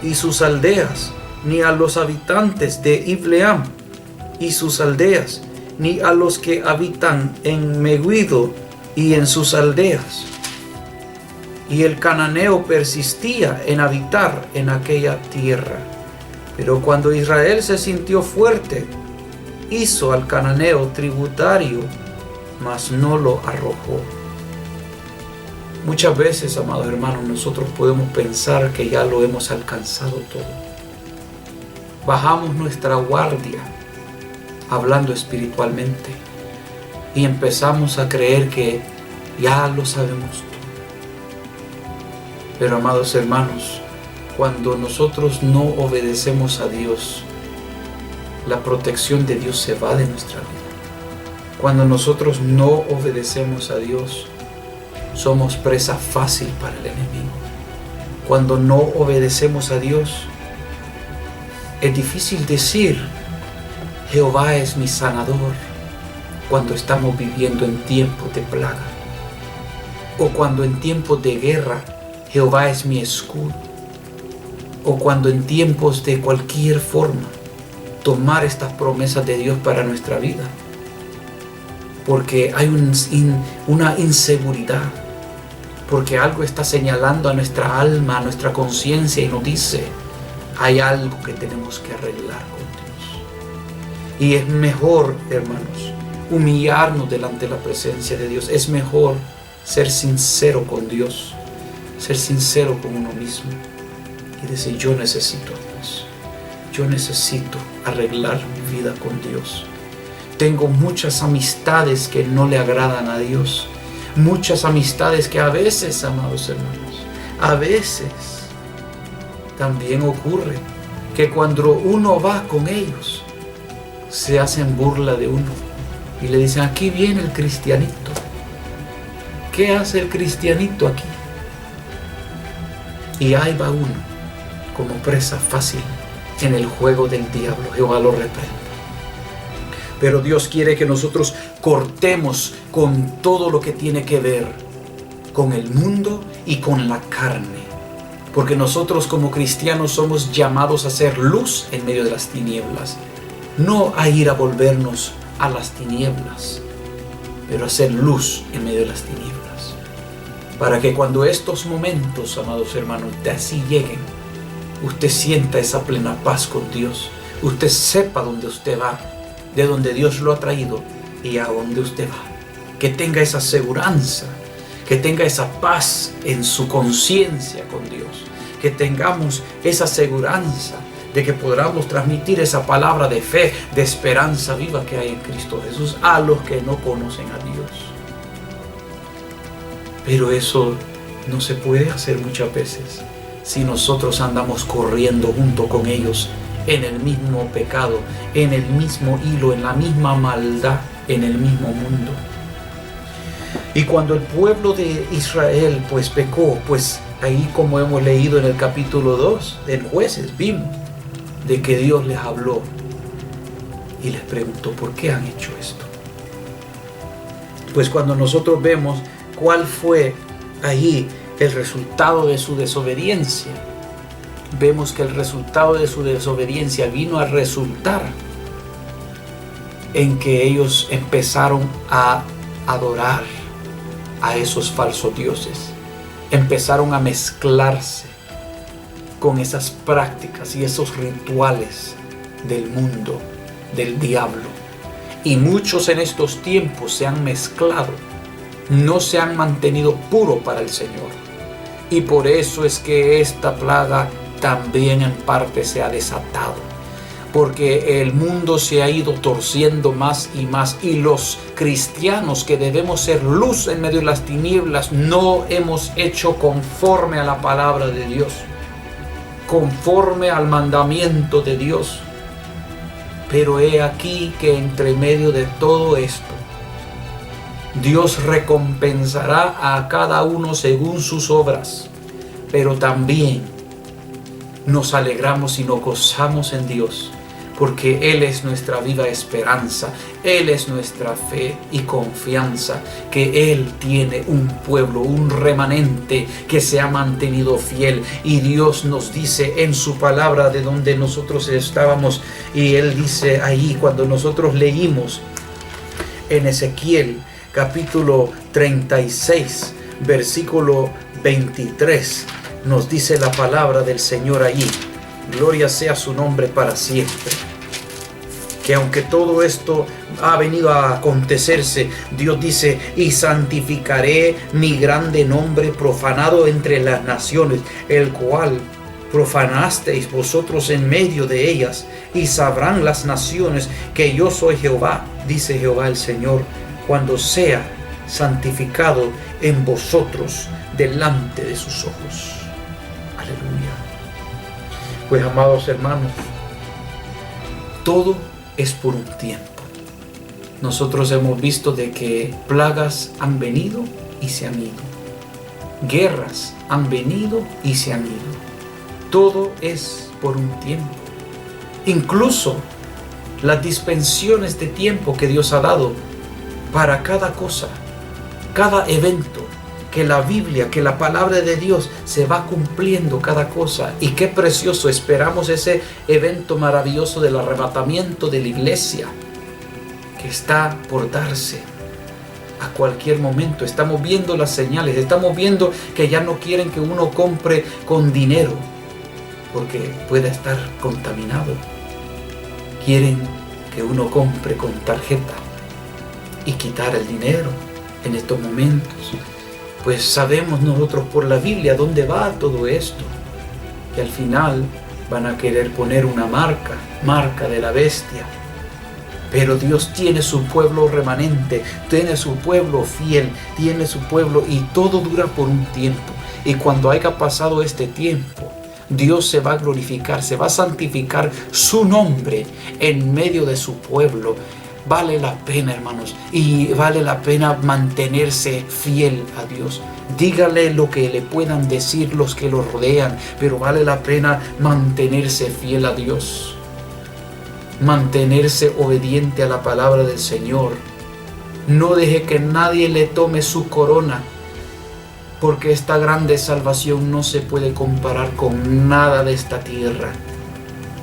y sus aldeas, ni a los habitantes de Ibleam y sus aldeas, ni a los que habitan en Megiddo y en sus aldeas. Y el cananeo persistía en habitar en aquella tierra. Pero cuando Israel se sintió fuerte, hizo al cananeo tributario, mas no lo arrojó. Muchas veces, amados hermanos, nosotros podemos pensar que ya lo hemos alcanzado todo. Bajamos nuestra guardia, hablando espiritualmente, y empezamos a creer que ya lo sabemos todo. Pero, amados hermanos, cuando nosotros no obedecemos a Dios, la protección de Dios se va de nuestra vida. Cuando nosotros no obedecemos a Dios, somos presa fácil para el enemigo. Cuando no obedecemos a Dios, es difícil decir: Jehová es mi sanador, cuando estamos viviendo en tiempos de plaga, o cuando en tiempos de guerra Jehová es mi escudo, o cuando en tiempos de cualquier forma tomar estas promesas de Dios para nuestra vida, porque hay una inseguridad, porque algo está señalando a nuestra alma, a nuestra conciencia, y nos dice: hay algo que tenemos que arreglar con Dios. Y es mejor, hermanos, humillarnos delante de la presencia de Dios. Es mejor ser sincero con Dios, ser sincero con uno mismo y decir: yo necesito a Dios, yo necesito arreglar mi vida con Dios. Tengo muchas amistades que no le agradan a Dios, muchas amistades que a veces, amados hermanos, a veces también ocurre que cuando uno va con ellos, se hacen burla de uno y le dicen: aquí viene el cristianito. ¿Qué hace el cristianito aquí? Y ahí va uno como presa fácil en el juego del diablo. Jehová lo reprenda. Pero Dios quiere que nosotros cortemos con todo lo que tiene que ver con el mundo y con la carne. Porque nosotros como cristianos somos llamados a ser luz en medio de las tinieblas. No a ir a volvernos a las tinieblas, pero a ser luz en medio de las tinieblas. Para que cuando estos momentos, amados hermanos, de así lleguen, usted sienta esa plena paz con Dios. Usted sepa dónde usted va, de donde Dios lo ha traído y a dónde usted va. Que tenga esa seguranza, que tenga esa paz en su conciencia con Dios. Que tengamos esa seguranza de que podamos transmitir esa palabra de fe, de esperanza viva que hay en Cristo Jesús a los que no conocen a Dios. Pero eso no se puede hacer muchas veces si nosotros andamos corriendo junto con ellos en el mismo pecado, en el mismo hilo, en la misma maldad, en el mismo mundo. Y cuando el pueblo de Israel pues pecó, pues ahí, como hemos leído en el capítulo 2 de Jueces, vimos de que Dios les habló y les preguntó: ¿por qué han hecho esto? Pues cuando nosotros vemos cuál fue ahí el resultado de su desobediencia, vemos que el resultado de su desobediencia vino a resultar en que ellos empezaron a adorar a esos falsos dioses, empezaron a mezclarse con esas prácticas y esos rituales del mundo, del diablo. Y muchos en estos tiempos se han mezclado, no se han mantenido puros para el Señor. Y por eso es que esta plaga también en parte se ha desatado, porque el mundo se ha ido torciendo más y más, y los cristianos que debemos ser luz en medio de las tinieblas no hemos hecho conforme a la palabra de Dios, conforme al mandamiento de Dios. Pero he aquí que entre medio de todo esto, Dios recompensará a cada uno según sus obras, pero también nos alegramos y nos gozamos en Dios, porque Él es nuestra viva esperanza, Él es nuestra fe y confianza, que Él tiene un pueblo, un remanente que se ha mantenido fiel. Y Dios nos dice en su palabra de donde nosotros estábamos, y Él dice ahí cuando nosotros leímos en Ezequiel capítulo 36, versículo 23, nos dice la palabra del Señor allí. Gloria sea su nombre para siempre. Que aunque todo esto ha venido a acontecerse, Dios dice: y santificaré mi grande nombre profanado entre las naciones, el cual profanasteis vosotros en medio de ellas, y sabrán las naciones que yo soy Jehová, dice Jehová el Señor, cuando sea santificado en vosotros delante de sus ojos. Aleluya. Pues, amados hermanos, todo es por un tiempo. Nosotros hemos visto de que plagas han venido y se han ido. Guerras han venido y se han ido. Todo es por un tiempo. Incluso las dispensiones de tiempo que Dios ha dado para cada cosa, cada evento, que la Biblia, que la palabra de Dios se va cumpliendo cada cosa. Y qué precioso, esperamos ese evento maravilloso del arrebatamiento de la iglesia que está por darse a cualquier momento. Estamos viendo las señales, estamos viendo que ya no quieren que uno compre con dinero porque puede estar contaminado. Quieren que uno compre con tarjeta y quitar el dinero en estos momentos. Pues sabemos nosotros por la Biblia dónde va todo esto. Y al final van a querer poner una marca de la bestia. Pero Dios tiene su pueblo remanente, tiene su pueblo fiel, tiene su pueblo, y todo dura por un tiempo. Y cuando haya pasado este tiempo, Dios se va a glorificar, se va a santificar su nombre en medio de su pueblo. Vale la pena, hermanos, y vale la pena mantenerse fiel a Dios. Dígale lo que le puedan decir los que lo rodean, pero vale la pena mantenerse fiel a Dios. Mantenerse obediente a la palabra del Señor. No deje que nadie le tome su corona, porque esta grande salvación no se puede comparar con nada de esta tierra.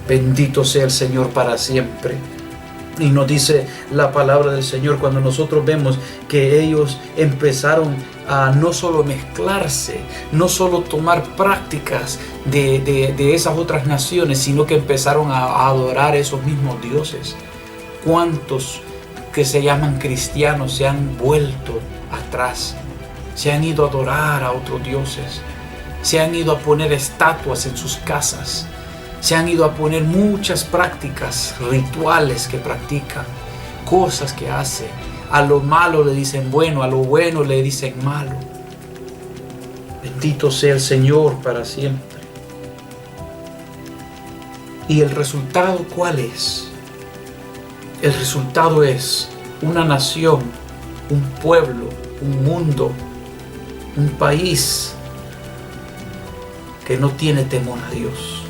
Bendito sea el Señor para siempre. Y nos dice la palabra del Señor cuando nosotros vemos que ellos empezaron a no solo mezclarse, no solo tomar prácticas de esas otras naciones, sino que empezaron a adorar esos mismos dioses. ¿Cuántos que se llaman cristianos se han vuelto atrás? Se han ido a adorar a otros dioses, se han ido a poner estatuas en sus casas, se han ido a poner muchas prácticas, rituales que practican, cosas que hacen. A lo malo le dicen bueno, a lo bueno le dicen malo. Bendito sea el Señor para siempre. ¿Y el resultado cuál es? El resultado es una nación, un pueblo un mundo, un país que no tiene temor a Dios,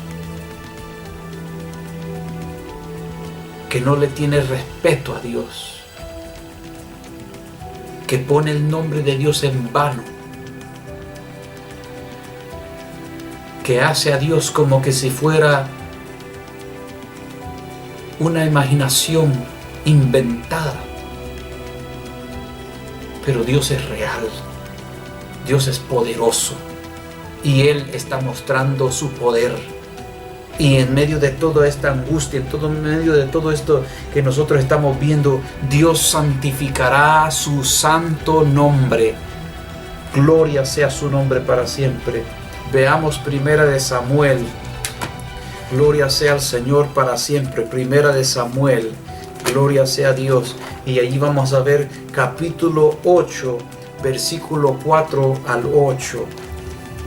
que no le tiene respeto a Dios, que pone el nombre de Dios en vano, que hace a Dios como que si fuera una imaginación inventada. Pero Dios es real, Dios es poderoso y Él está mostrando su poder. Y en medio de toda esta angustia, en medio de todo esto que nosotros estamos viendo, Dios santificará su santo nombre. Gloria sea su nombre para siempre. Veamos Primera de Samuel. Gloria sea al Señor para siempre. Primera de Samuel. Gloria sea a Dios. Y allí vamos a ver capítulo 8, versículo 4 al 8.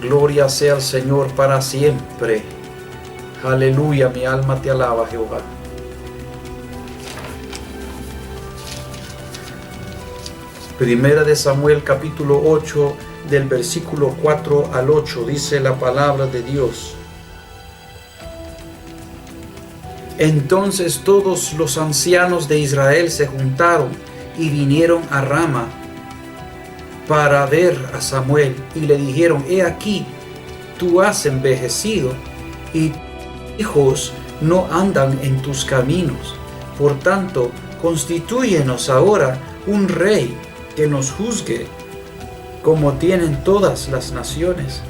Gloria sea al Señor para siempre. Aleluya, mi alma te alaba, Jehová. Primera de Samuel, capítulo 8, del versículo 4 al 8, dice la palabra de Dios. Entonces todos los ancianos de Israel se juntaron y vinieron a Rama para ver a Samuel, y le dijeron: he aquí, tú has envejecido y hijos no andan en tus caminos. Por tanto, constitúyenos ahora un rey que nos juzgue, como tienen todas las naciones.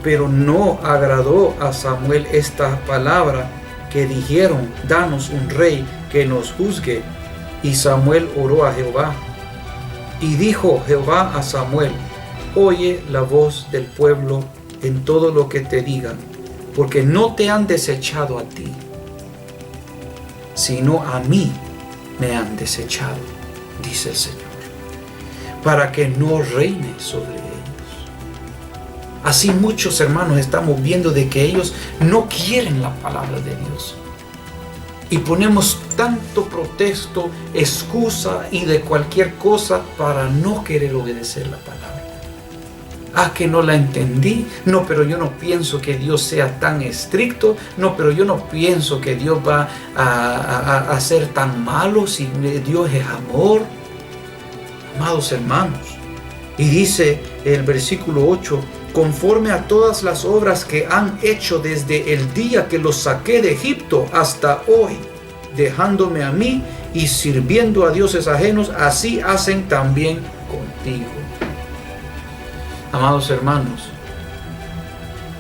Pero no agradó a Samuel esta palabra que dijeron: danos un rey que nos juzgue. Y Samuel oró a Jehová. Y dijo Jehová a Samuel: oye la voz del pueblo en todo lo que te digan, porque no te han desechado a ti, sino a mí me han desechado, dice el Señor, para que no reine sobre ellos. Así muchos hermanos estamos viendo de que ellos no quieren la palabra de Dios. Y ponemos tanto pretexto, excusa y de cualquier cosa para no querer obedecer la palabra. Ah, que no la entendí. No, pero yo no pienso que Dios sea tan estricto. No, pero yo no pienso que Dios va a ser tan malo si Dios es amor. Amados hermanos. Y dice el versículo 8: conforme a todas las obras que han hecho desde el día que los saqué de Egipto hasta hoy, dejándome a mí y sirviendo a dioses ajenos, así hacen también contigo. Amados hermanos,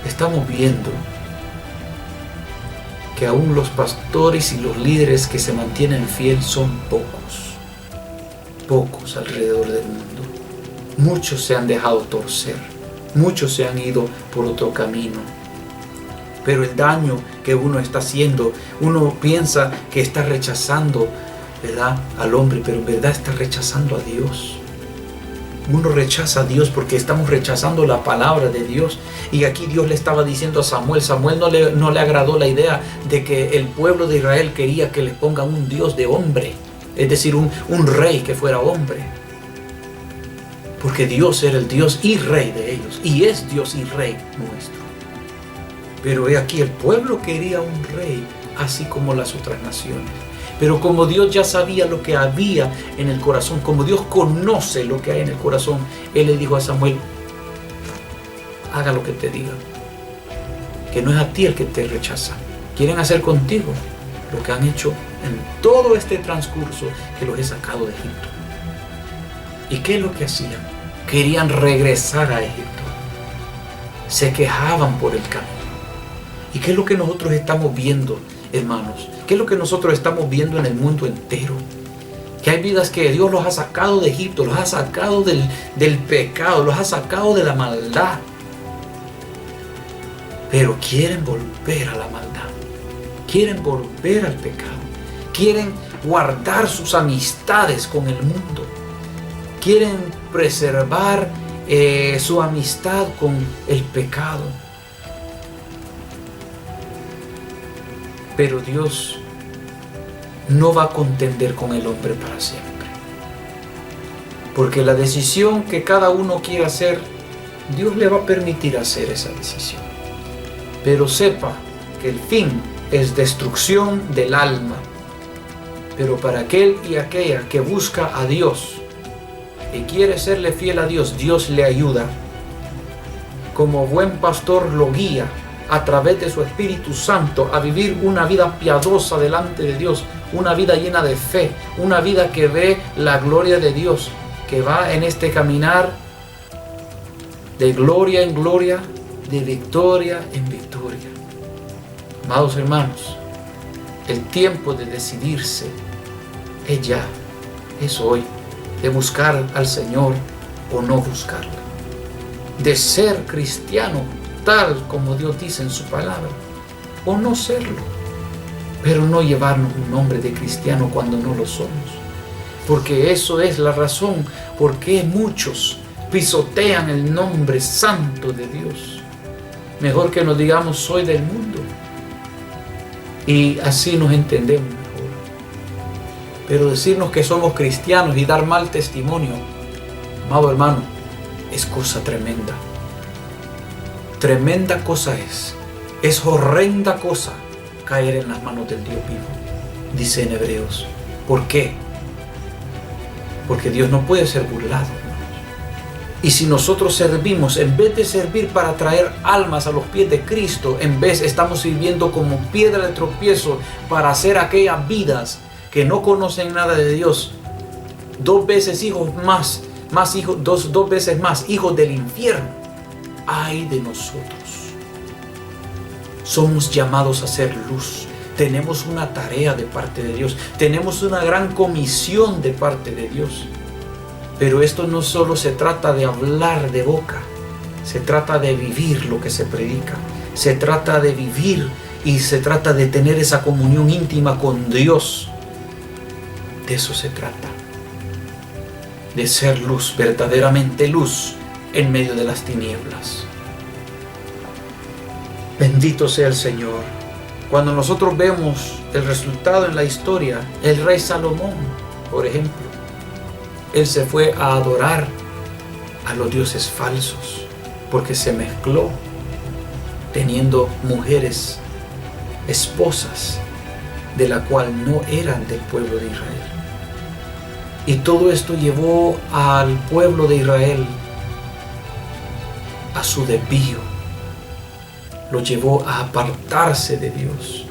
estamos viendo que aún los pastores y los líderes que se mantienen fieles son pocos alrededor del mundo. Muchos se han dejado torcer, muchos se han ido por otro camino. Pero el daño que uno está haciendo, uno piensa que está rechazando, ¿verdad?, al hombre, pero en verdad está rechazando a Dios. Uno rechaza a Dios porque estamos rechazando la palabra de Dios. Y aquí Dios le estaba diciendo a Samuel, no le agradó la idea de que el pueblo de Israel quería que le pongan un Dios de hombre, es decir, un rey que fuera hombre. Porque Dios era el Dios y rey de ellos, y es Dios y rey nuestro. Pero he aquí, el pueblo quería un rey, así como las otras naciones. Pero como Dios ya sabía lo que había en el corazón, como Dios conoce lo que hay en el corazón, Él le dijo a Samuel: haga lo que te diga, que no es a ti el que te rechaza. Quieren hacer contigo lo que han hecho en todo este transcurso que los he sacado de Egipto. ¿Y qué es lo que hacían? Querían regresar a Egipto. Se quejaban por el camino. ¿Y qué es lo que nosotros estamos viendo, hermanos? ¿Qué es lo que nosotros estamos viendo en el mundo entero? Que hay vidas que Dios los ha sacado de Egipto, los ha sacado del pecado, los ha sacado de la maldad. Pero quieren volver a la maldad. Quieren volver al pecado. Quieren guardar sus amistades con el mundo. Quieren preservar su amistad con el pecado. Pero Dios no va a contender con el hombre para siempre. Porque la decisión que cada uno quiera hacer, Dios le va a permitir hacer esa decisión. Pero sepa que el fin es destrucción del alma. Pero para aquel y aquella que busca a Dios y quiere serle fiel a Dios, Dios le ayuda. Como buen pastor lo guía a través de su Espíritu Santo a vivir una vida piadosa delante de Dios, una vida llena de fe, una vida que ve la gloria de Dios, que va en este caminar de gloria en gloria, de victoria en victoria. Amados hermanos, el tiempo de decidirse es ya, es hoy, de buscar al Señor o no buscarlo, de ser cristiano tal como Dios dice en su palabra, o no serlo, pero no llevarnos un nombre de cristiano cuando no lo somos, porque eso es la razón por qué muchos pisotean el nombre santo de Dios. Mejor que nos digamos soy del mundo y así nos entendemos mejor. Pero decirnos que somos cristianos y dar mal testimonio, amado hermano, es cosa tremenda. Tremenda cosa es horrenda cosa caer en las manos del Dios vivo, dice en Hebreos. ¿Por qué? Porque Dios no puede ser burlado. Y si nosotros servimos, en vez de servir para traer almas a los pies de Cristo, en vez estamos sirviendo como piedra de tropiezo para hacer aquellas vidas que no conocen nada de Dios, dos veces más hijos del infierno. Ay de nosotros. Somos llamados a ser luz. Tenemos una tarea de parte de Dios. Tenemos una gran comisión de parte de Dios. Pero esto no solo se trata de hablar de boca. Se trata de vivir lo que se predica. Se trata de vivir y se trata de tener esa comunión íntima con Dios. De eso se trata. De ser luz, verdaderamente luz en medio de las tinieblas. Bendito sea el Señor. Cuando nosotros vemos el resultado en la historia, el rey Salomón, por ejemplo, él se fue a adorar a los dioses falsos porque se mezcló teniendo mujeres, esposas, de la cual no eran del pueblo de Israel. Y todo esto llevó al pueblo de Israel a su desvío. Lo llevó a apartarse de Dios.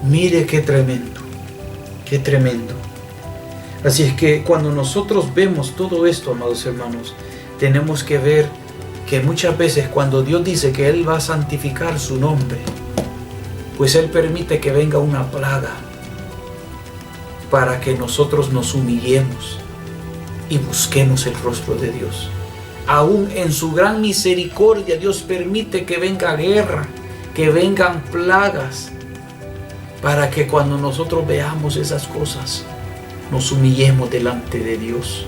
Mire qué tremendo, qué tremendo. Así es que cuando nosotros vemos todo esto, amados hermanos, tenemos que ver que muchas veces cuando Dios dice que Él va a santificar su nombre, pues Él permite que venga una plaga para que nosotros nos humillemos y busquemos el rostro de Dios. Aún en su gran misericordia, Dios permite que venga guerra, que vengan plagas, para que cuando nosotros veamos esas cosas, nos humillemos delante de Dios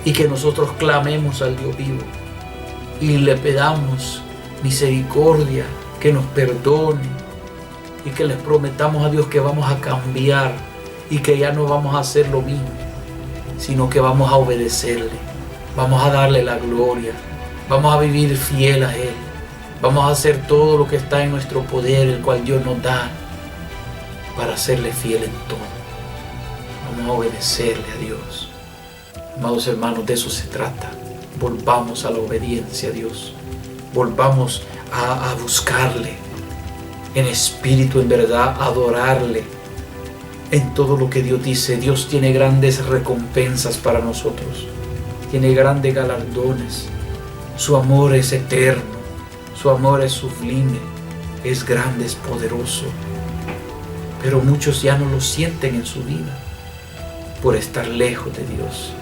y que nosotros clamemos al Dios vivo y le pedamos misericordia, que nos perdone y que les prometamos a Dios que vamos a cambiar y que ya no vamos a hacer lo mismo, sino que vamos a obedecerle, vamos a darle la gloria, vamos a vivir fiel a Él, vamos a hacer todo lo que está en nuestro poder, el cual Dios nos da, para serle fiel en todo. Vamos a obedecerle a Dios. Amados hermanos, de eso se trata. Volvamos a la obediencia a Dios. Volvamos a buscarle en espíritu, en verdad, a adorarle en todo lo que Dios dice. Dios tiene grandes recompensas para nosotros. Tiene grandes galardones. Su amor es eterno. Su amor es sublime. Es grande, es poderoso. Pero muchos ya no lo sienten en su vida por estar lejos de Dios.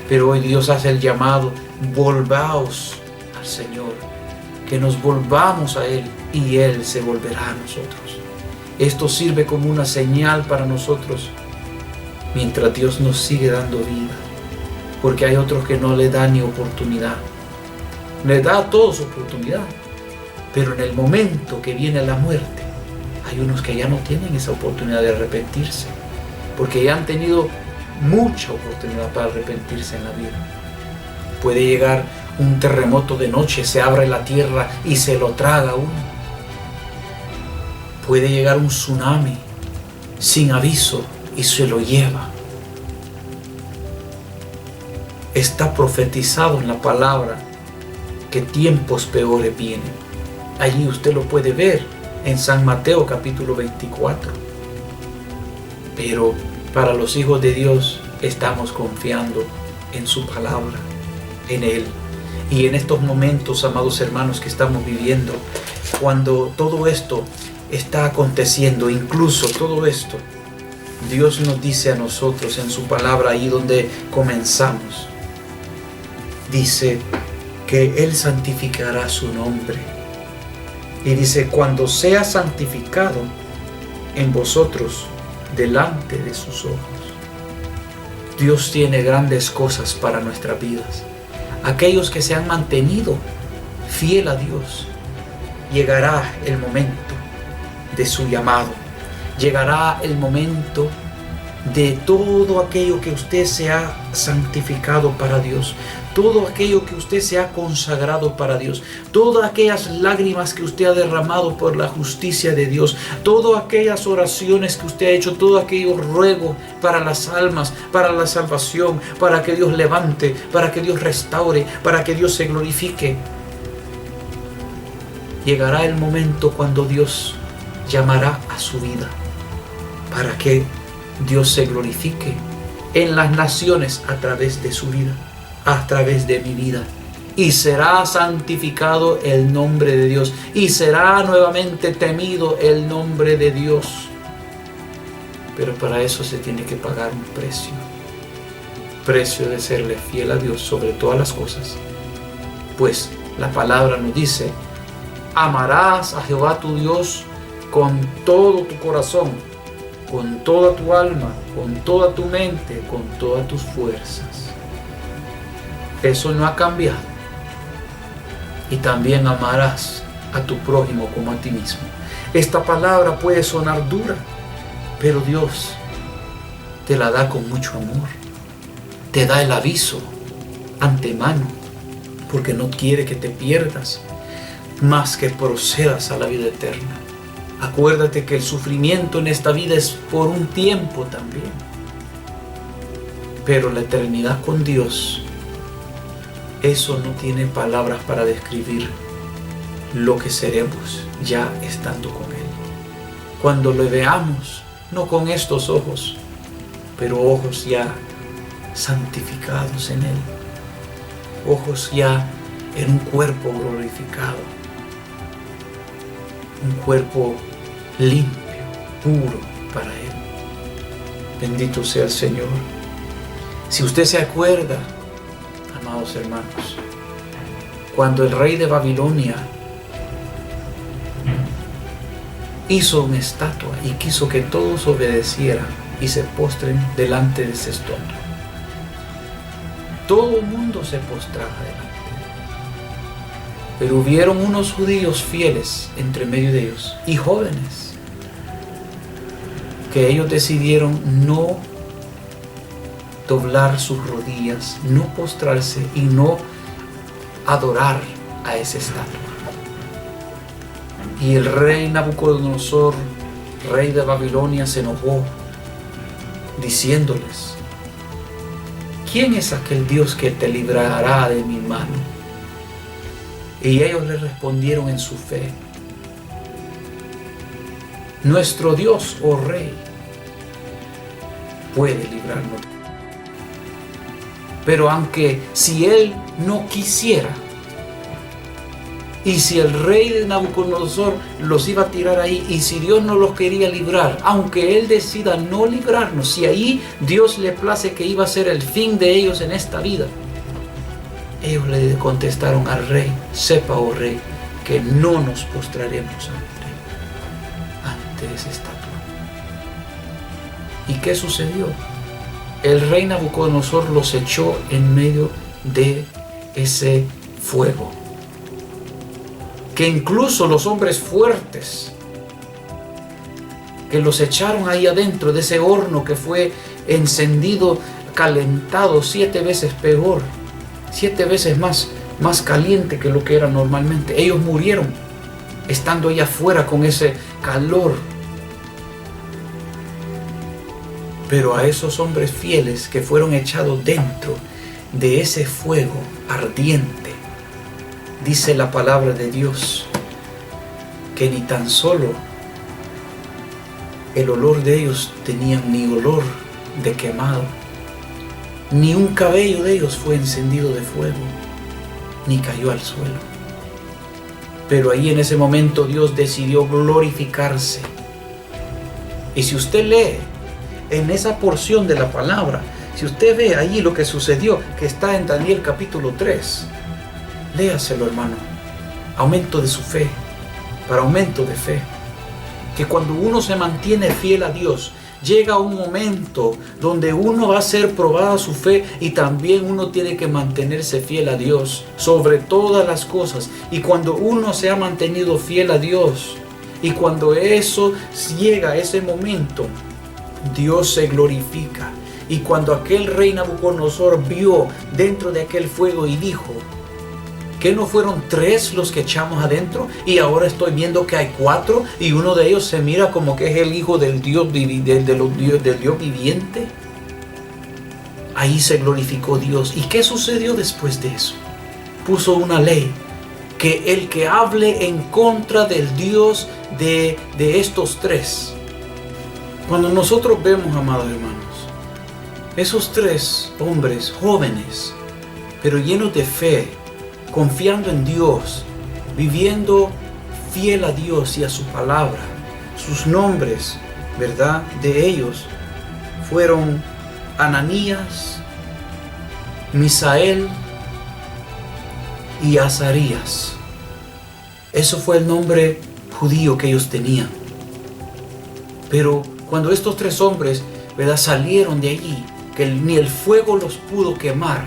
Pero hoy Dios hace el llamado: volvaos al Señor, que nos volvamos a Él y Él se volverá a nosotros. Esto sirve como una señal para nosotros mientras Dios nos sigue dando vida, porque hay otros que no le dan ni oportunidad. Le da a todos oportunidad, pero en el momento que viene la muerte, hay unos que ya no tienen esa oportunidad de arrepentirse, porque ya han tenido mucha oportunidad para arrepentirse en la vida. Puede llegar un terremoto de noche, se abre la tierra y se lo traga a uno. Puede llegar un tsunami sin aviso y se lo lleva. Está profetizado en la palabra que tiempos peores vienen. Allí usted lo puede ver en San Mateo capítulo 24. Pero para los hijos de Dios estamos confiando en su palabra, en Él. Y en estos momentos, amados hermanos, que estamos viviendo, cuando todo esto está aconteciendo, incluso todo esto, Dios nos dice a nosotros en su palabra, ahí donde comenzamos, dice que Él santificará su nombre. Y dice, cuando sea santificado en vosotros delante de sus ojos. Dios tiene grandes cosas para nuestras vidas. Aquellos que se han mantenido fiel a Dios, llegará el momento de su llamado. Llegará el momento de todo aquello que usted se ha santificado para Dios, todo aquello que usted se ha consagrado para Dios, todas aquellas lágrimas que usted ha derramado por la justicia de Dios, todas aquellas oraciones que usted ha hecho, todo aquello ruego para las almas, para la salvación, para que Dios levante, para que Dios restaure, para que Dios se glorifique. Llegará el momento cuando Dios llamará a su vida para que Dios se glorifique en las naciones a través de su vida, a través de mi vida. Y será santificado el nombre de Dios. Y será nuevamente temido el nombre de Dios. Pero para eso se tiene que pagar un precio. Precio de serle fiel a Dios sobre todas las cosas. Pues la palabra nos dice, amarás a Jehová tu Dios con todo tu corazón, con toda tu alma, con toda tu mente, con todas tus fuerzas. Eso no ha cambiado. Y también amarás a tu prójimo como a ti mismo. Esta palabra puede sonar dura, pero Dios te la da con mucho amor. Te da el aviso antemano, porque no quiere que te pierdas, más que procedas a la vida eterna. Acuérdate que el sufrimiento en esta vida es por un tiempo también. Pero la eternidad con Dios, eso no tiene palabras para describir lo que seremos ya estando con Él. Cuando lo veamos, no con estos ojos, pero ojos ya santificados en Él. Ojos ya en un cuerpo glorificado. Un cuerpo limpio, puro para Él. Bendito sea el Señor. Si usted se acuerda, amados hermanos, cuando el rey de Babilonia hizo una estatua y quiso que todos obedecieran y se postren delante de ese estatua, todo el mundo se postraba delante. Pero hubieron unos judíos fieles entre medio de ellos y jóvenes que ellos decidieron no doblar sus rodillas, no postrarse y no adorar a esa estatua. Y el rey Nabucodonosor, rey de Babilonia, se enojó diciéndoles, ¿quién es aquel Dios que te librará de mi mano? Y ellos le respondieron en su fe, nuestro Dios, oh rey, puede librarnos. Pero aunque si Él no quisiera, y si el rey de Nabucodonosor los iba a tirar ahí, y si Dios no los quería librar, aunque Él decida no librarnos, si ahí Dios le place que iba a ser el fin de ellos en esta vida, ellos le contestaron al rey, sepa, oh rey, que no nos postraremos ante esa estatua. ¿Y qué sucedió? El rey Nabucodonosor los echó en medio de ese fuego, que incluso los hombres fuertes que los echaron ahí adentro de ese horno que fue encendido, calentado 7 veces peor, 7 veces más caliente que lo que era normalmente. Ellos murieron estando allá afuera con ese calor. Pero a esos hombres fieles que fueron echados dentro de ese fuego ardiente, dice la palabra de Dios, que ni tan solo el olor de ellos tenían ni olor de quemado, ni un cabello de ellos fue encendido de fuego, ni cayó al suelo. Pero ahí en ese momento Dios decidió glorificarse. Y si usted lee en esa porción de la palabra, si usted ve allí lo que sucedió, que está en Daniel capítulo 3, léaselo, hermano. Aumento de su fe, para aumento de fe. Que cuando uno se mantiene fiel a Dios, llega un momento donde uno va a ser probada su fe, y también uno tiene que mantenerse fiel a Dios sobre todas las cosas. Y cuando uno se ha mantenido fiel a Dios, y cuando eso llega a ese momento, Dios se glorifica. Y cuando aquel rey Nabucodonosor vio dentro de aquel fuego y dijo, ¿qué no fueron 3 los que echamos adentro? Y ahora estoy viendo que hay 4, y uno de ellos se mira como que es el hijo del Dios viviente. Ahí se glorificó Dios. ¿Y qué sucedió después de eso? Puso una ley, que el que hable en contra del Dios de estos 3. Cuando nosotros vemos, amados hermanos, esos 3 hombres jóvenes, pero llenos de fe, confiando en Dios, viviendo fiel a Dios y a su palabra, sus nombres, ¿verdad?, de ellos fueron Ananías, Misael y Azarías. Eso fue el nombre judío que ellos tenían. Pero cuando estos 3 hombres, ¿verdad?, salieron de allí, que ni el fuego los pudo quemar,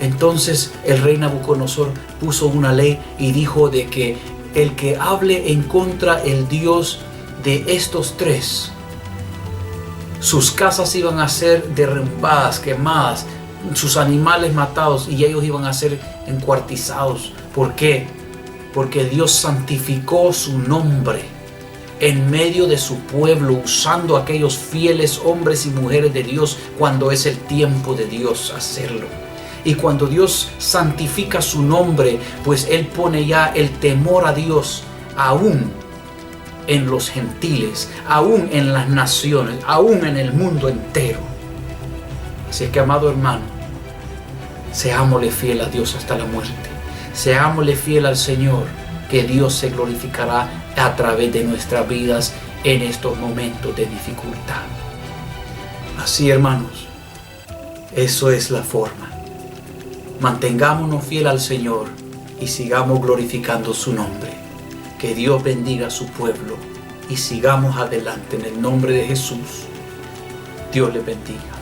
entonces el rey Nabucodonosor puso una ley y dijo de que el que hable en contra el Dios de estos 3, sus casas iban a ser derrumbadas, quemadas, sus animales matados, y ellos iban a ser encuartizados. ¿Por qué? Porque Dios santificó su nombre en medio de su pueblo, usando a aquellos fieles hombres y mujeres de Dios cuando es el tiempo de Dios hacerlo. Y cuando Dios santifica su nombre, pues Él pone ya el temor a Dios aún en los gentiles, aún en las naciones, aún en el mundo entero. Así que, amado hermano, seámosle fiel a Dios hasta la muerte. Seámosle fiel al Señor, que Dios se glorificará a través de nuestras vidas en estos momentos de dificultad. Así, hermanos, eso es la forma. Mantengámonos fiel al Señor y sigamos glorificando su nombre. Que Dios bendiga a su pueblo y sigamos adelante en el nombre de Jesús. Dios les bendiga.